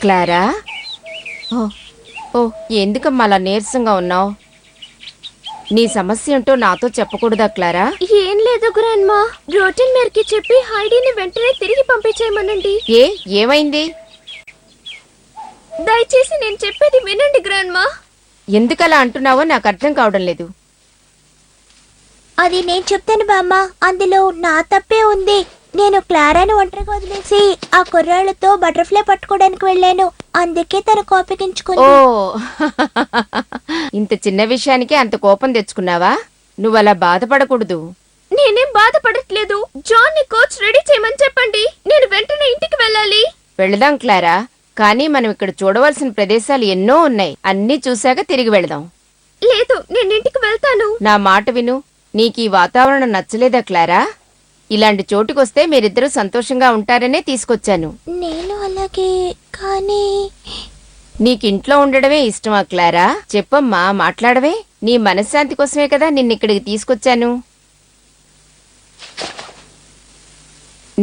Clara, ఓ ఎందుకమ్మా అలా నీరసంగా ఉన్నావు? నీ సమస్య ఏంటో నాతో చెప్పకూడదా క్లారా? ఏం లేదు గ్రాండ్మా, రొటీన్ మేరకి చెప్పి హైడీని వెంటనే తిరిగి పంపించేయమనండి. ఏమైంది? దయచేసి నేను చెప్పేది వినండి గ్రాండ్మా. ఎందుకలా అంటున్నావో నాకు అర్థం కావడం లేదు. అది నేను చెప్తాను బామ్మ, అందులో నా తప్పే ఉంది. నేను క్లారాను ఒంటరిగా వదిలేసి ఆ కుర్రాళ్ళతో బటర్ఫ్లై పట్టుకోవడానికి వెళ్ళాను. అందుకే తను కోపగించుకుంది. ఓ ఇంత చిన్న విషయానికి అంత కోపం తెచ్చుకున్నావా? నువ్వలా బాధపడకూడదు. నేనేం బాధపడట్లేదు. జాన్ ని కోచ్ రెడీ చేయమని చెప్పండి. నేను వెంటనే ఇంటికి వెళ్ళాలి. వెళదాం క్లారా, కానీ మనం ఇక్కడ చూడవలసిన ప్రదేశాలు ఎన్నో ఉన్నాయి. అన్నీ చూశాక తిరిగి వెళదాం. లేదు, నేను ఇంటికి వెళ్తాను. నా మాట విను. నీకీ వాతావరణం నచ్చలేదా క్లారా? ఇలాంటి చోటుకొస్తే మీరిద్దరూ సంతోషంగా ఉంటారనే తీసుకొచ్చాను. నేను అలాగే, కానీ నీకింట్లో ఉండడమే ఇష్టమా క్లారా? చెప్పమ్మా, మాట్లాడవే. నీ మనశ్శాంతి కోసమే కదా నిన్నిక్కడికి తీసుకొచ్చాను.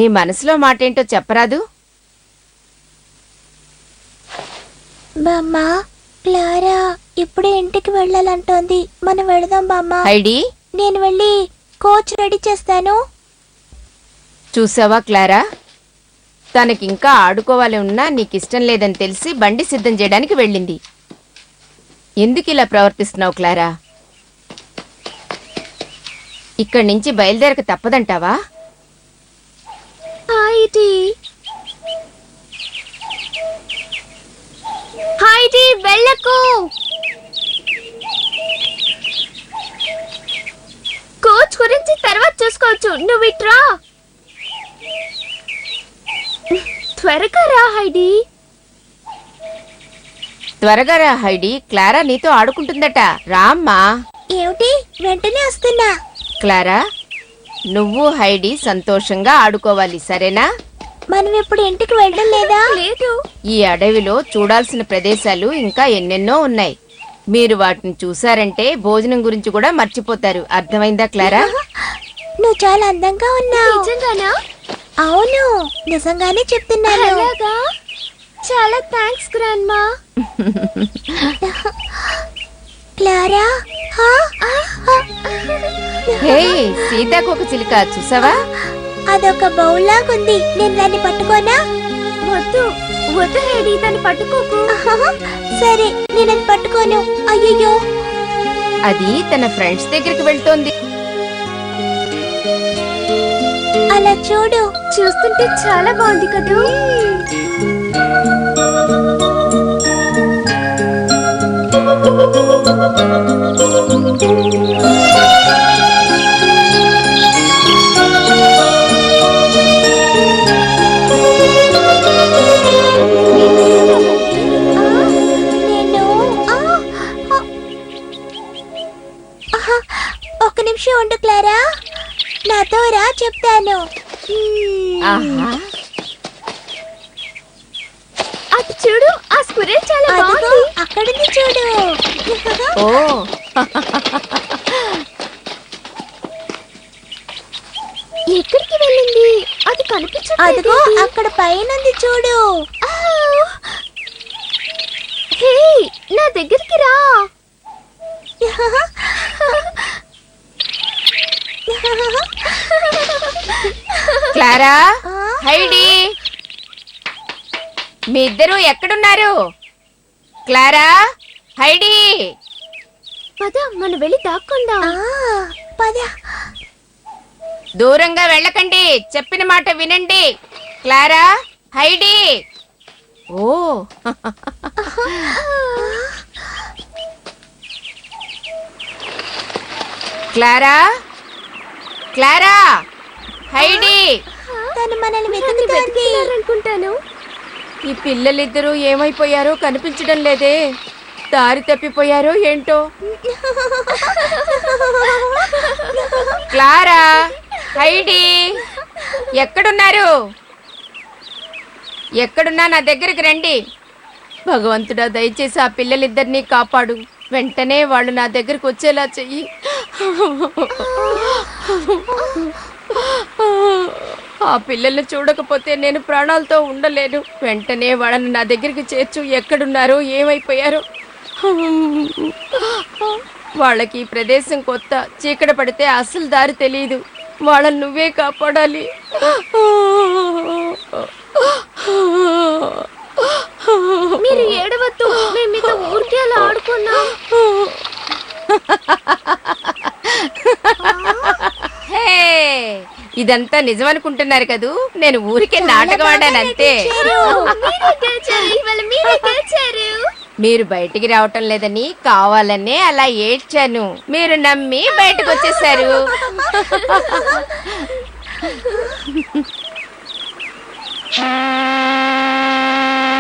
నీ మనసులో మాటేంటో చెప్పరాదు? బామ్మ, క్లారా ఇప్పుడే ఇంటికి వెళ్ళాలంటోంది. మనం వెళదాం బామ్మ. హైడీ, నేను వెళ్ళి కోచ్ రెడీ చేస్తాను. చూసావా క్లారా, తనకింకా ఆడుకోవాలి ఉన్నా నీకిష్టం లేదని తెలిసి బండి సిద్ధం చేయడానికి వెళ్ళింది. ఎందుకిలా ప్రవర్తిస్తున్నావు క్లారా? ఇక్కడి నుంచి బయలుదేరక తప్పదంటావా? హైడీ, వెళ్ళకు. కోచ్ గురించి తర్వాత చూసుకోవచ్చు. నువ్వు ఇట్రా. త్వరగా రా హైడీ. త్వరగా రా హైడీ, క్లారా నీతో ఆడుకుంటుందట. రామ్మా. ఏమిటి, వెంటనే వస్తున్నా. క్లారా, నువ్వు హైడీ సంతోషంగా ఆడుకోవాలి, సరేనా? మనం ఇప్పుడు ఇంటికి వెళ్ళడం లేదా? లేదు. ఈ అడవిలో చూడాల్సిన ప్రదేశాలు ఇంకా ఎన్నెన్నో ఉన్నాయి. మీరు వాటిని చూసారంటే భోజనం గురించి కూడా మర్చిపోతారు. అర్థమైందా క్లారా? నువ్వు చాలా అందంగా ఉన్నావు. నిజంగానా? అవును, నిజంగానే చెప్తున్నాను. అలాగా? చాలా థ్యాంక్స్ గ్రాండ్మా. క్లారా, హే సీతాకోక చిలుక, చూసావా? అదొక బౌల్ లాగుంది. నేను దాన్ని పట్టుకోనా? వద్దు వద్దు హైడీ, దాన్ని పట్టుకోకు. సరే, నేను అది పట్టుకోను. అయ్యయ్యో, అది తన ఫ్రెండ్స్ దగ్గరికి వెళ్తోంది. అలా చూడు. చూస్తుంటే చాలా బాగుంది కదూ. ఒక్క నిమిషం ఉండు క్లారా, నాతో రా, చెప్తాను. ఆహా, అటు చూడు, ఆ స్క్విరెల్ చాలా అదిగో బాగుంది. అక్కడిని చూడు. ఓ ఎక్కడికి వెళ్ళింది? అది కనిపించట్లేదు. అదిగో అక్కడ పైనుంది చూడు. హే, నా దగ్గరికి రా. క్లారా, హైడీ, మీ ఇద్దరు ఎక్కడున్నారు? క్లారా, హైడీ, పద, మనం వెళ్ళి దాక్కుందాం. పద. దూరంగా వెళ్ళకండి, చెప్పిన మాట వినండి. Clara, Heidi. ఓ క్లారా, క్లారా, హైడీ. తను మనల్ని వెతుకుతోంది అనుకుంటాను. ఈ పిల్లలిద్దరూ ఏమైపోయారో కనిపించడం లేదే. దారి తప్పిపోయారో ఏంటో. క్లారా, హైడీ, ఎక్కడున్నారు? ఎక్కడున్నా నా దగ్గరికి రండి. భగవంతుడా, దయచేసి ఆ పిల్లలిద్దరినీ కాపాడు. వెంటనే వాళ్ళు నా దగ్గరికి వచ్చేలా చెయ్యి. ఆ పిల్లల్ని చూడకపోతే నేను ప్రాణాలతో ఉండలేను. వెంటనే వాళ్ళని నా దగ్గరికి చేర్చు. ఎక్కడున్నారో ఏమైపోయారో. వాళ్ళకి ఈ ప్రదేశం కొత్త. చీకటి పడితే అసలు దారి తెలియదు. వాళ్ళని నువ్వే కాపాడాలి. మీరు ఏడవద్దు, మేము మీతో ఊరికే అలా ఆడుకున్నాం. హే, ఇదంతా నిజమనుకుంటున్నారు కదూ? నేను ఊరికే నాటకం ఆడాను అంతే. మీరే గెలిచారు, ఇవాళ మీరే గెలిచారు. మీరు బయటికి రావటం లేదని కావాలనే అలా ఏడ్చాను. మీరు నమ్మి బయటకు వచ్చేసారు.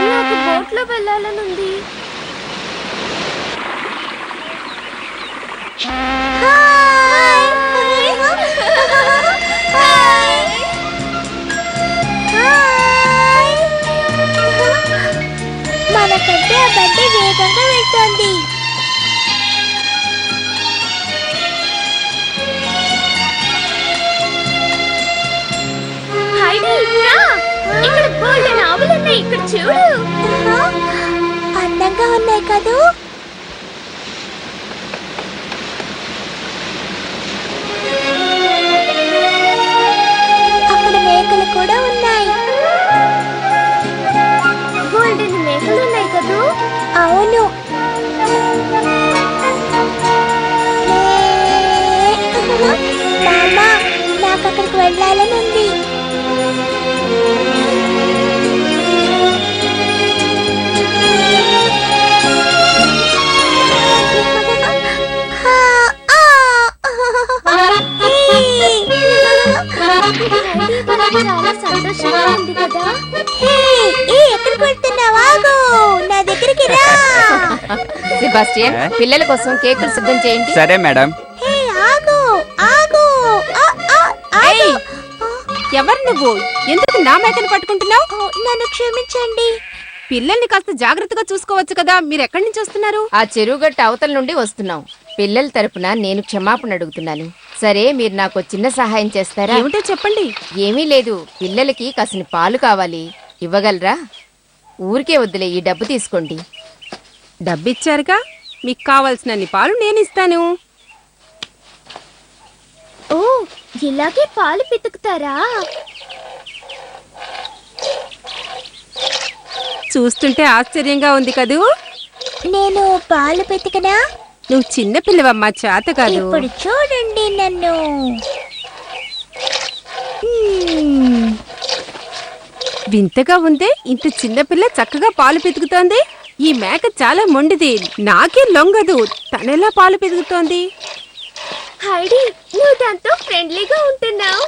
నాకు బోట్లో వెళ్ళాలనుంది. మనకంటే ఆ బండి వేగంగా వెళ్తోంది. హైడీ, రా. ఇక్కడ గోల్డెన్ ఆవులు ఉన్నాయి, ఇక్కడ చూడు. అందంగా ఉన్నాయి కదూ. అక్కడ మేకలు కూడా ఉన్నాయి. గోల్డెన్ మేకలు ఉన్నాయి కదూ. అవును. మామా, నాకు అక్కడికి వెళ్ళాలని ఉంది. చాలా సంతోషంగా ఉంది కదా. ఎక్కడికి వెళ్తున్నావు? ఆగు, నా దగ్గరికి రా. సెబాస్టియన్, పిల్లల కోసం కేకులు సిద్ధం చేయండి. సరే మేడం. హే, ఆగు ఆగు. ఏయ్, ఎవరు నువ్వు? ఎందుకు నా మేకను పట్టుకుంటున్నావు? నన్ను క్షమించండి. పిల్లల్ని కాస్త జాగ్రత్తగా చూసుకోవచ్చు కదా. మీరు ఎక్కడి నుంచి వస్తున్నారు? ఆ చెరువుగట్టు అవతల నుండి వస్తున్నాం. పిల్లల తరపున నేను క్షమాపణ అడుగుతున్నాను. సరే, మీరు నాకు చిన్న సహాయం చేస్తారా? ఏమిటో చెప్పండి. ఏమీ లేదు, పిల్లలకి కాసిన పాలు కావాలి. ఇవ్వగలరా? ఊరికే వద్దులే, ఈ డబ్బు తీసుకోండి. డబ్బిచ్చారుగా, మీకు కావాల్సినన్ని పాలు నేనిస్తాను. ఓ, ఇలాగే పాలు పితుకుతారా? చూస్తుంటే ఆశ్చర్యంగా ఉంది కదూ. నేను పాలు పెతికనా? నువ్వు చిన్న పిల్లవమ్మా, చేత కాదు. ఇప్పుడు చూడండి నన్ను. వింతగా ఉందే, ఇంత చిన్న పిల్ల చక్కగా పాలు పితుకుతోంది. ఈ మేక చాలా మొండిది, నాకే లొంగదు. తనెలా పాలు పితుకుతోంది? హైడీ, నువ్వు దాంతో ఫ్రెండ్లీగా ఉంటున్నావు.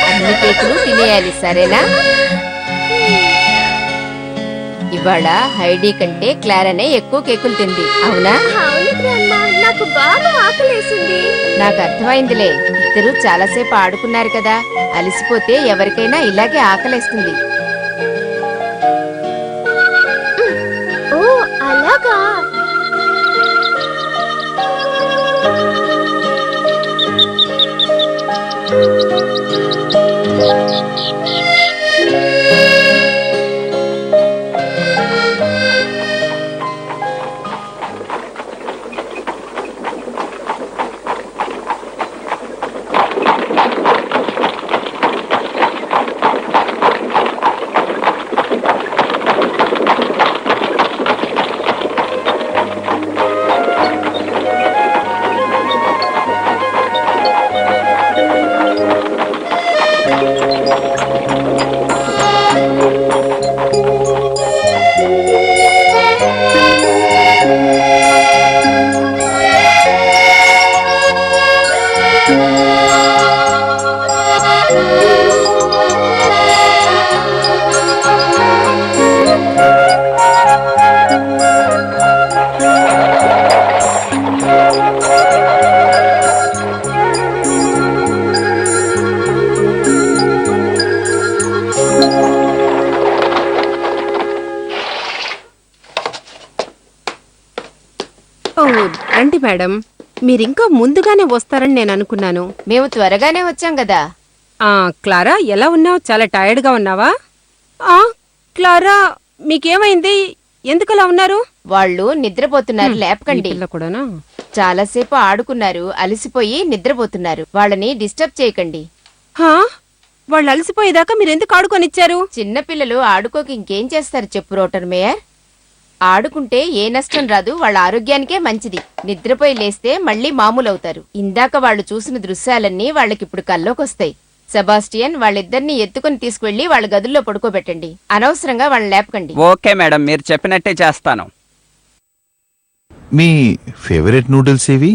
అన్ని కేకులు తినేయాలి, సరేనా? ఇవాళ హైడీ కంటే క్లారానే ఎక్కువ కేకులు తింది, అవునా? అవును గ్రాండ్మా, నాకు బాగా ఆకలేసింది. నాకు అర్థమైందిలే. ఇద్దరు చాలాసేపు ఆడుకున్నారు కదా, అలసిపోతే ఎవరికైనా ఇలాగే ఆకలేస్తుంది. ఓ, అలాగా. మేడం మీరింకా ముందుగానే వస్తారని నేను అనుకున్నాను. మేము త్వరగానే వచ్చాం కదా. క్లారా ఎలా ఉన్నావు? చాలా టైర్డ్గా ఉన్నావా? క్లారా మీకేమైంది? ఎందుకలా ఉన్నారు? వాళ్ళు నిద్రపోతున్నారు, లేపకండి. పిల్ల కూడానా? చాలాసేపు ఆడుకున్నారు, అలసిపోయి నిద్రపోతున్నారు. వాళ్ళని డిస్టర్బ్ చేయకండి. వాళ్ళు అలసిపోయేదాకా మీరెందుకు ఆడుకొనిచ్చారు? చిన్నపిల్లలు ఆడుకోక ఇంకేం చేస్తారు చెప్పు రోటర్ మేయర్. ఆడుకుంటే ఏ నష్టం రాదు, వాళ్ళ ఆరోగ్యానికే మంచిది. నిద్రపోయి లేస్తే మళ్ళీ మామూలవుతారు. ఇందాక వాళ్ళు చూసిన దృశ్యాలన్నీ వాళ్ళకిప్పుడు కల్లోకొస్తాయి. సెబాస్టియన్, వాళ్ళిద్దరిని ఎత్తుకుని తీసుకువెళ్లి వాళ్ళ గదుల్లో పడుకోబెట్టండి. అనవసరంగా వాళ్ళని లేపకండి. ఓకే మేడం, మీరు చెప్పినట్టే చేస్తాను. మీ ఫేవరెట్ నూడిల్స్ ఏవి?